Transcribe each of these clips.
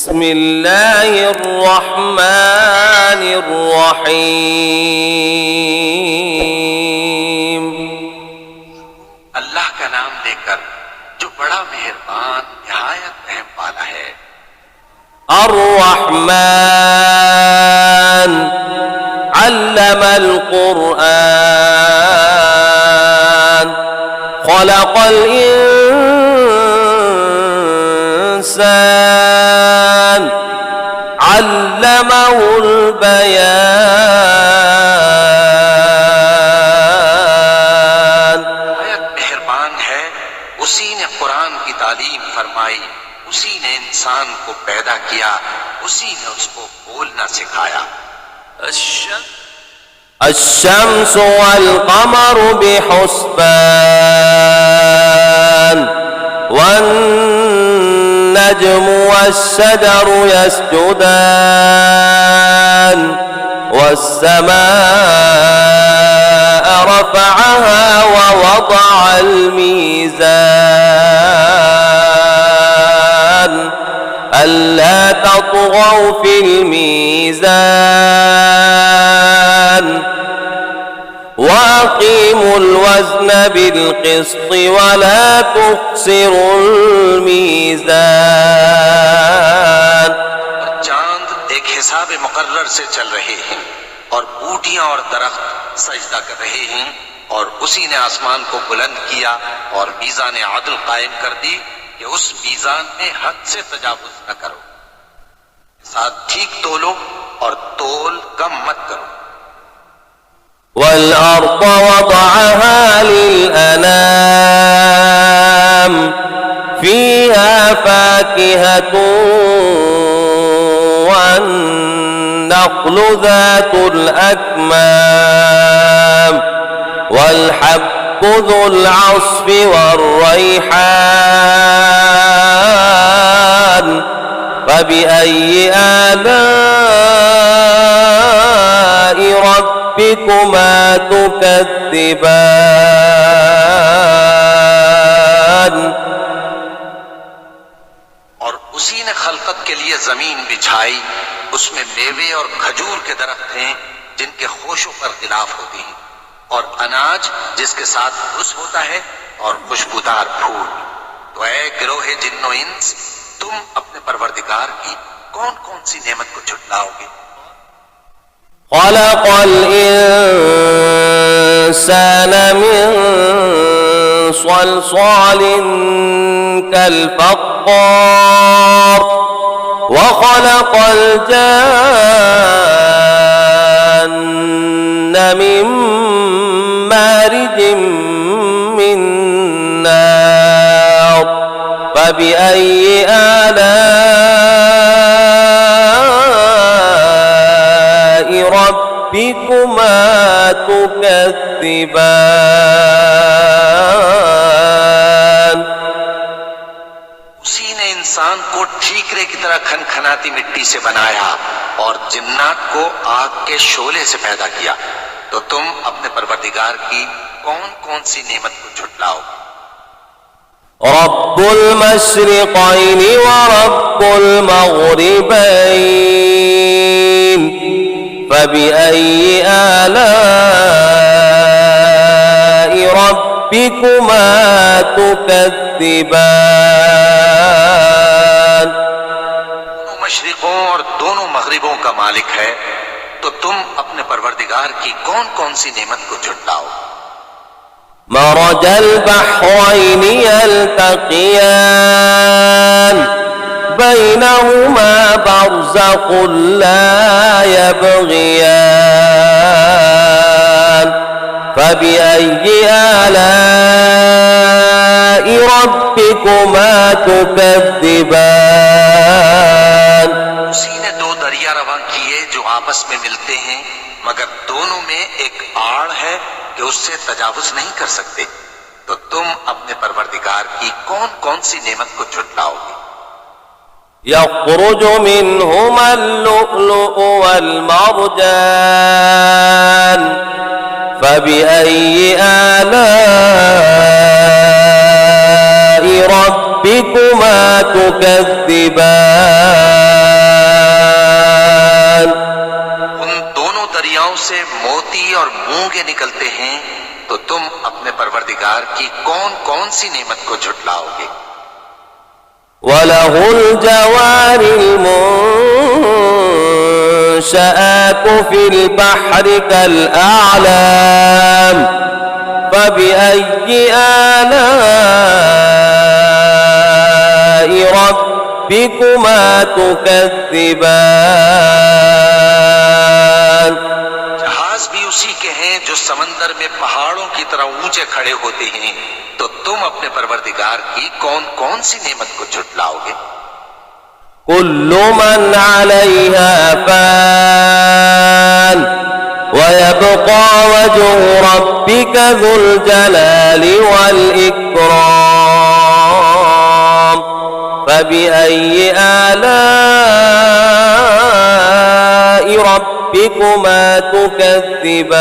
बिस्मिल्लाहिर्रहमानिर्रहीम। अल्लाह का नाम लेकर जो बड़ा मेहरबान निहायत रहम वाला है। अर्रहमान अल्लमल कुरआन खलक़ल इंसान अल्लमहुल बयान। निहायत मेहरबान है, उसी ने कुरान की तालीम फरमाई, उसी ने इंसान को पैदा किया, उसी ने उसको बोलना सिखाया। الشمس والقمر بحسبان والنجم والشجر يسجدان والسماء رفعها ووضع الميزان ألا تطغوا في الميزان وأقيموا الوزن بالقسط ولا تخسروا الميزان। चांद एक हिसाब मुकर्रर से चल रहे हैं और बूटियां और दरख्त सजदा कर रहे हैं, और उसी ने आसमान को बुलंद किया और मीज़ान आदल कायम कर दी कि उस मीज़ान में हद से तजावुज न करो, साथ ठीक तोलो और तोल कम मत करो। والأرض وضعها للأنام فيها فاكهة والنخل ذات الأكمام والحب ذو العصف والريحان فبأي آلاء ربكما تكذبان। और उसी ने खलकत के लिए जमीन बिछाई, उसमें मेवे और खजूर के दरख्त हैं जिनके खोशों पर खिलाफ होती हैं, और अनाज जिसके साथ घुस होता है, और खुशबूदार फूल। तो ऐ गिरोहे जिन्नो इंस, तुम अपने परवरदिगार की कौन कौन सी नेमत को झुटलाओगे। خلق الإنسان من صلصال كالفخار وخلق الجان من مارج من نار فبأي آلاء ربكما تكذبان। उसी ने इंसान को ठीकरे की तरह खनखनाती मिट्टी से बनाया और जिन्नात को आग के शोले से पैदा किया। तो तुम अपने परवरदिगार की कौन कौन सी नेमत को झुटलाओगे। رب المشرقين ورب المغربين فبأي آلاء ربكما تكذبان। दोनों मशरिकों और दोनों मगरिबों का मालिक है, तो तुम अपने परवरदिगार की कौन कौन सी नेमत को झुटलाओ। مرج البحرين يلتقيان بينهما برزخ لا يبغيان فبأي آلاء ربكما تكذبان। उसी ने दो दरिया रवां किए जो आपस में मिलते हैं, मगर दोनों में एक आड़ है कि उससे तजावुज नहीं कर सकते। तो तुम अपने परवरदिगार की कौन कौन सी नेमत को झुटलाओगे। يخرج منهما اللؤلؤ والمرجان فبأي آلاء ربكما تكذبان। मोती और मूंगे निकलते हैं, तो तुम अपने परवरदिगार की कौन कौन सी नेमत को झुटलाओगे। وله الجوار المنشآت في البحر كالأعلام فبأي آلاء ربكما تكذبان। जहाज भी उसी के हैं जो समंदर में पहाड़ों की तरह ऊंचे खड़े होते हैं, तो तुम अपने परवरदिगार की कौन कौन सी नेमत को झुटलाओगे। كل من عليها فان ويبقى وجه ربك ذو الجلال والإكرام فبأي آلاء ربكما تكذبان।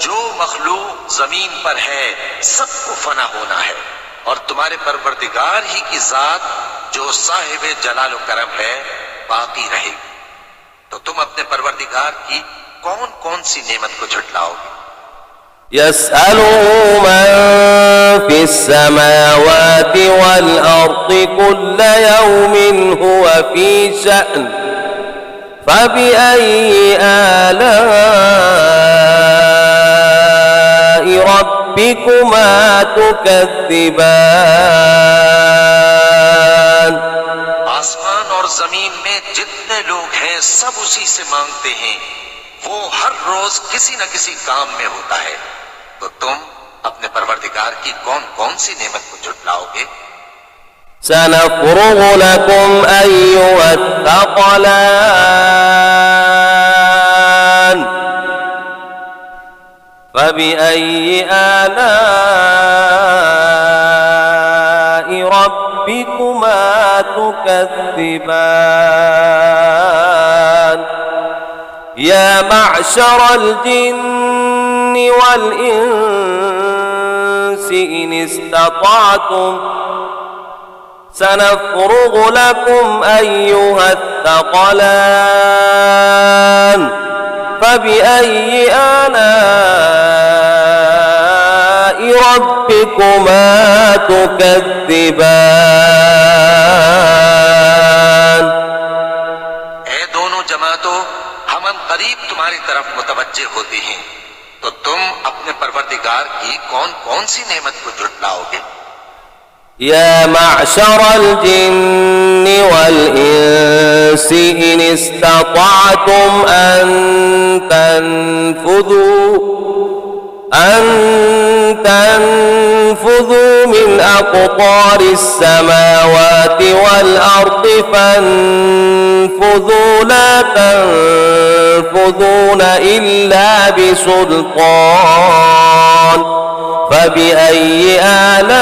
जो मखलूक जमीन पर है सबको फना होना है, और तुम्हारे परवरदिगार ही की जात जो साहिब जलाल व करम है बाकी रहेगी, तो तुम अपने परवरदिगार की कौन कौन सी नेमत को झुटलाओगे। يسأله من في السماوات والأرض كل يوم هو في شأن فبأي آلاء ربكما تكذبان। आसमान और जमीन में जितने लोग हैं सब उसी से मांगते हैं, वो हर रोज किसी न किसी काम में होता है, तो तुम अपने परवरदिगार की कौन कौन सी नेमत को झुटलाओगे। سنفرغ لكم أيها الثقلان فبأي آلاء ربكما تكذبان يا معشر الجن والإنس إن استطعتم سنفرغ لكم أيها الثقلان فبأي آلاء ربكما تكذبان। ऐ दोनों जमातों, हम करीब तुम्हारी तरफ मुतवज्जे होते हैं, तो तुम अपने परवरदिगार की कौन कौन सी नेमत को झुटलाओगे। يا معشر الجن والإنس إن استطعتم أن تنفذوا من أقطار السماوات والأرض فانفذوا لا تنفذون إلا بسلطان فبأي آلاء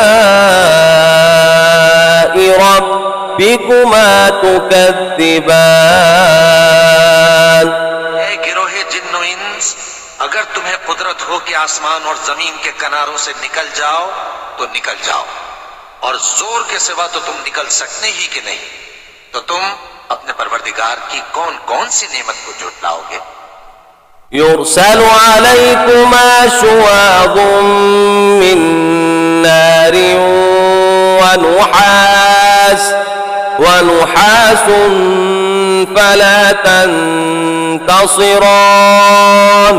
ربكما تكذبان। गिरोहे जिन्नो इंस, अगर तुम्हें कुदरत हो कि आसमान और जमीन के किनारों से निकल जाओ तो निकल जाओ, और जोर के सिवा तो तुम निकल सकते ही कि नहीं, तो तुम अपने परवरदिगार की कौन कौन सी नेमत को झुटलाओगे। يرسل عليكما شواظ من نار ونحاس فلا تنتصران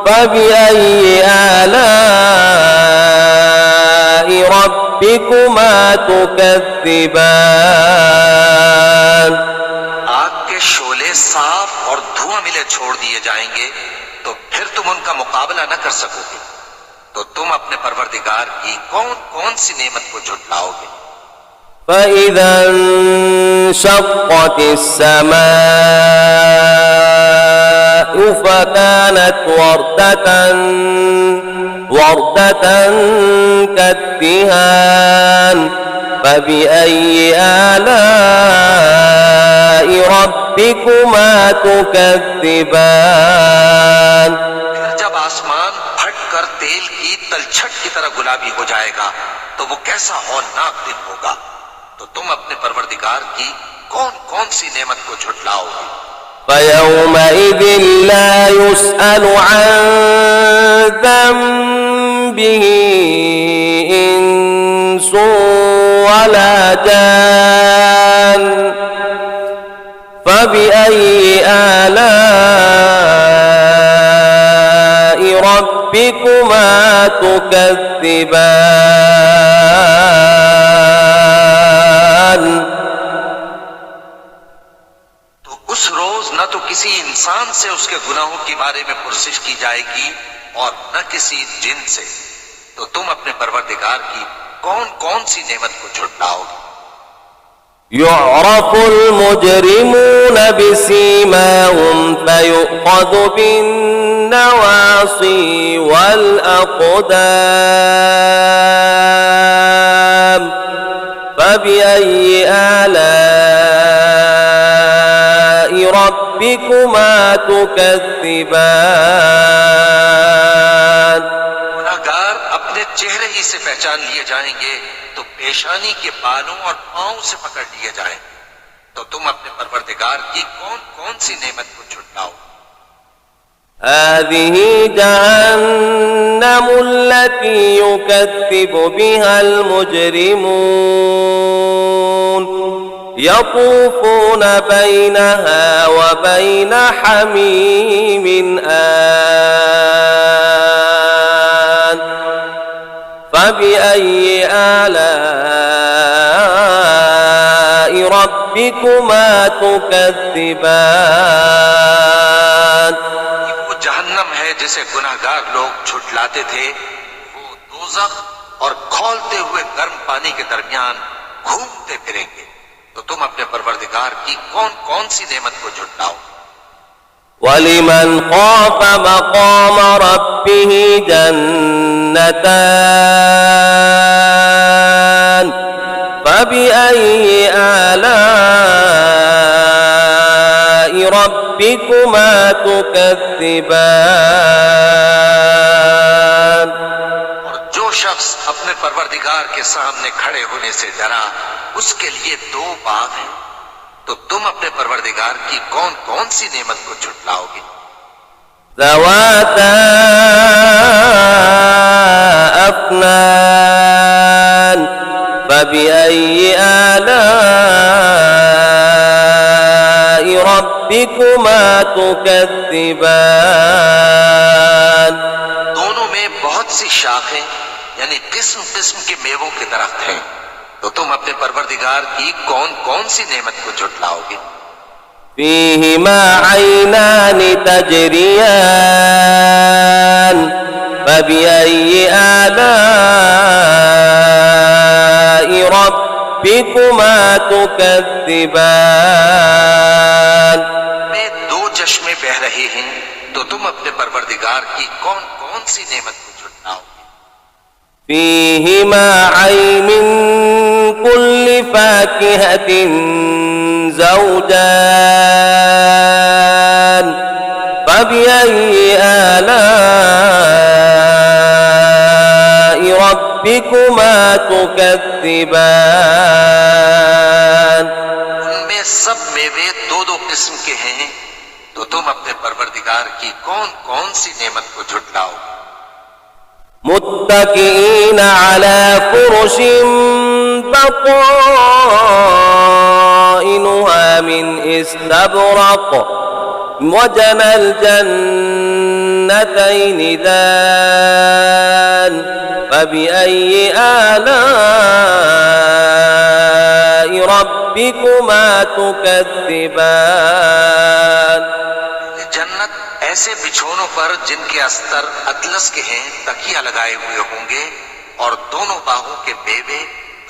فبأي آلاء ربكما تكذبان। आग के शोले साफ और धुआं मिले छोड़ दिए जाएंगे, तो फिर तुम उनका मुकाबला न कर सकोगे, तो तुम अपने परवरदिगार की कौन कौन सी नेमत को झुटलाओगे। فإذا انشقت السماء فكانت وردة كالدهان فبأي آلاء ربكما تكذبان। फिर जब आसमान फट कर तेल की तलछट की तरह गुलाबी हो जाएगा, तो वो कैसा हौलनाक दिन होगा, तो तुम अपने परवरदिगार की कौन कौन सी नेमत को झुटलाओगे। فيومئذ لا يسأل عن ذنبه إنس ولا جان فبأي آلاء ربكما تكذبان तो उस रोज न तो किसी इंसान से उसके गुनाहों के बारे में पुरसिश की जाएगी और न किसी जिन से, तो तुम अपने परवरदिगार की कौन कौन सी नेमत को झुटलाओगे। يعرف المجرمون بسيماهم فيؤخذ بالنواصي والأقدام فبأي آلاء ربكما تكذبان गुनाहगार अपने चेहरे ही से पहचान लिए जाएंगे तो पेशानी के बालों और पांव से पकड़ लिए जाएंगे, तो तुम अपने परवरदिगार की कौन कौन सी नेमत को झुटलाओ। هذه جهنم التي يكذب بها المجرمون يطوفون بينها وبين حميم آن فبأي آلاء ربكما تكذبان वो जहन्नम है जिसे गुनाहगार लोग झुटलाते थे, वो दोज़ख और खौलते हुए गर्म पानी के दरमियान घूमते फिरेंगे, तो तुम अपने परवरदिगार की कौन कौन सी नेमत को झुटलाओ। ولمن خاف مقام ربه جنتان فبأي آلاء ربكما تكذبان और जो शख्स अपने परवरदिगार के सामने खड़े होने से डरा, उसके लिए दो बाग हैं, तो तुम अपने परवरदिगार की कौन कौन सी नेमत को झुटलाओगे। ذواتا أفنان فبأي آلاء ربكما تكذبان दोनों में बहुत सी शाखें यानी किस्म किस्म के मेवों के दरख्त हैं, तो तुम अपने परवरदिगार की कौन कौन सी नेमत को झुटलाओगे। فيهما عينان تجريان فبأي آلاء ربكما تكذبان में दो चश्मे बह रहे हैं, तो तुम अपने परवरदिगार की कौन कौन सी नेमत को झुटलाओगे। فيهما عين من كل فاكهة زوجان فبأي آلاء ربكما تكذبان उनमें सब मेवे दो दो किस्म के हैं, तो तुम अपने परवरदिगार की कौन कौन सी नेमत को झुटलाओगे। متكئين على فرش بطائنها من استبرق وجنى الجنتين دان فبأي آلاء ربكما تكذبان जन्नत ऐसे बिछोनों पर जिनके अस्तर अतलस के हैं तकिया लगाए हुए होंगे और दोनों बाहों के मेवे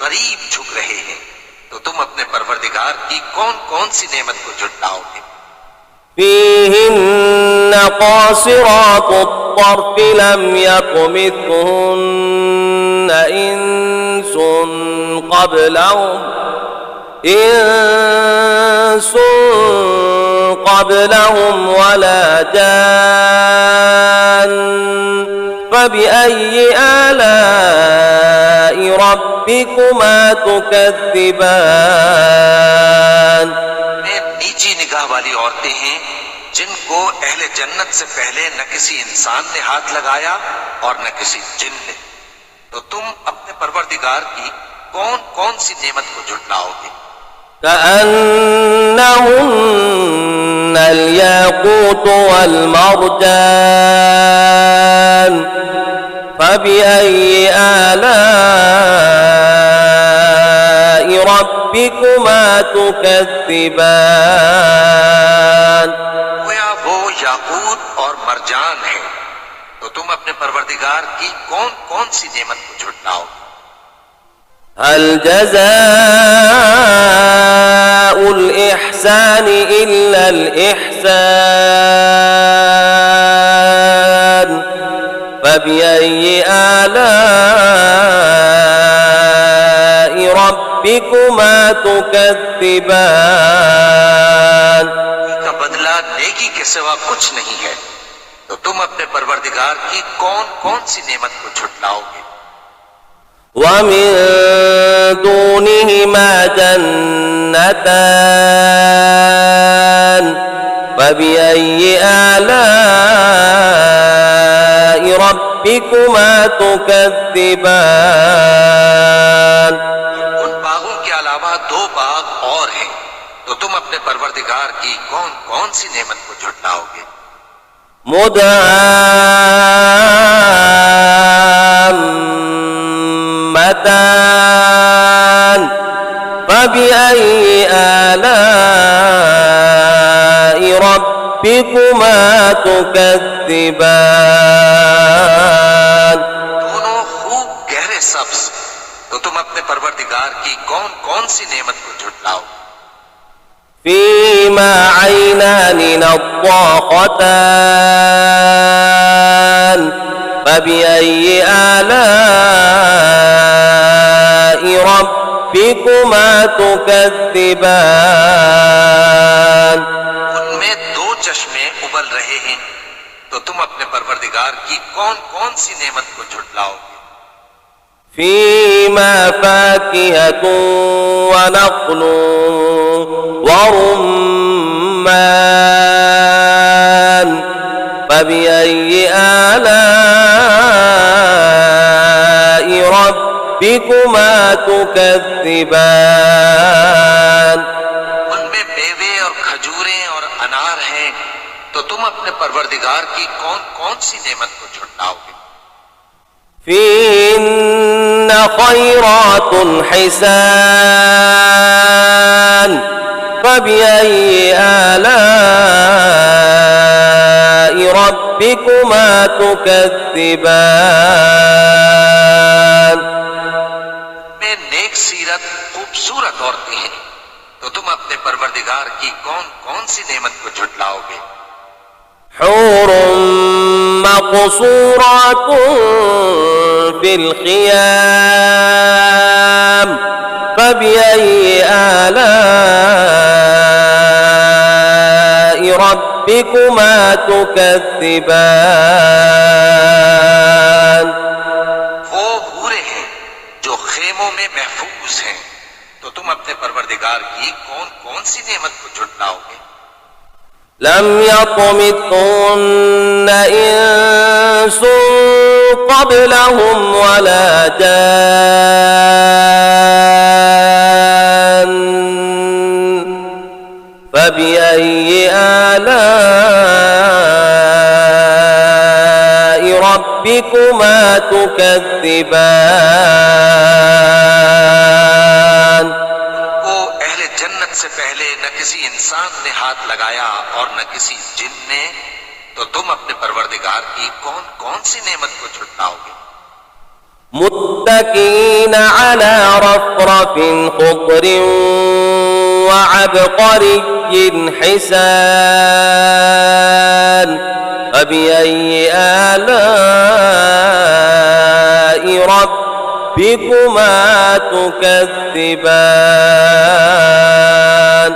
करीब झुक रहे हैं, तो तुम अपने परवरदिगार की कौन कौन सी नेमत को झुटलाओगे। فيهن قاصرات الطرف لم يطمثهن إنس قبلهم ولا جان فبأي آلاء ربكما تكذبان नीची निगाह निगाह वाली औरतें हैं जिनको अहले जन्नत से पहले न किसी इंसान ने हाथ लगाया और न किसी जिन ने। तो तुम अपने परवरदिगार की कौन कौन सी नेमत को झुटलाओगे? كأنهن الياقوت والمرجان فبأي آلاء ربكما تكذبان गोया वो याकूत और मरजान है। तो तुम अपने परवरदिगार की कौन कौन सी नेमत को झुटलाओगे? هل جزاء الإحسان إلا الإحسان فبأي آلاء ربكما تكذبان का बदला नेकी के सिवा कुछ नहीं है। तो तुम अपने परवरदिगार की कौन कौन सी नेमत को झुटलाओगे? ومن دونهما جنتان فبأي آلاء ربكما تكذبان उन बागों के अलावा दो बाग और हैं। तो तुम अपने परवरदिगार की कौन कौन सी नेमत को झुटलाओगे? مدهامتان فبأي آلاء ربكما تكذبان दोनों खूब गहरे सब्ज। तो तुम अपने परवरदिगार की कौन कौन सी नेमत को झुटलाओगे? فيما عينان نضاختان فبأي آلاء ربكما تكذبان उनमें दो चश्मे उबल रहे हैं। तो तुम अपने परवरदिगार की कौन कौन सी नेमत को झुटलाओगे? فيما فاكهة ونخل ورمان فبأي آلاء ربكما تكذبان उनमें मेवे और खजूरें और अनार हैं। तो तुम अपने परवरदिगार की कौन कौन सी नेमत को झुटलाओगे? فيهن خيرات حسان فبأي آلاء ربكما تكذبان में नेक सीरत खूबसूरत औरतें हैं। तो तुम अपने परवरदिगार की कौन कौन सी नेमत को झुटलाओगे? حور مقصورات في الخيام فبأي آلاء ربكما تكذبان वो हूरे हैं जो खेमों में महफूज हैं। तो तुम अपने परवरदिगार की कौन कौन सी नेमत को झुटलाओगे? لم يطمثهن إنس قبلهم ولا جان فبأي آلاء ربكما تكذبان वो अहले जन्नत से पहले न किसी इंसान ने हाथ लगाया और न किसी जिन ने। तो तुम अपने परवरदिगार की कौन कौन सी नेमत को झुटलाओगे? متكئين على رفرف خضر وعبقري حسان فبأي آلاء ربكما تكذبان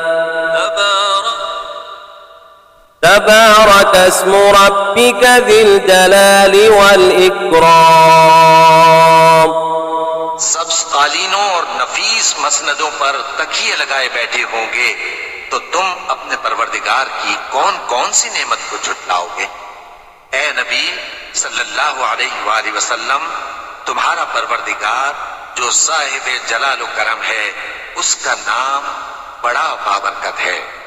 تبارك اسم ربك ذي الجلال والإكرام सब्ज कालीनों और नफीस मसनदों पर तकिए लगाए बैठे होंगे। तो तुम अपने परवरदिगार की कौन कौन सी नेमत को झुटलाओगे। ए नबी सल्लल्लाहु अलैहि वसल्लम, तुम्हारा परवरदिगार जो साहिब जलाल करम है, उसका नाम बड़ा बाबरकत है।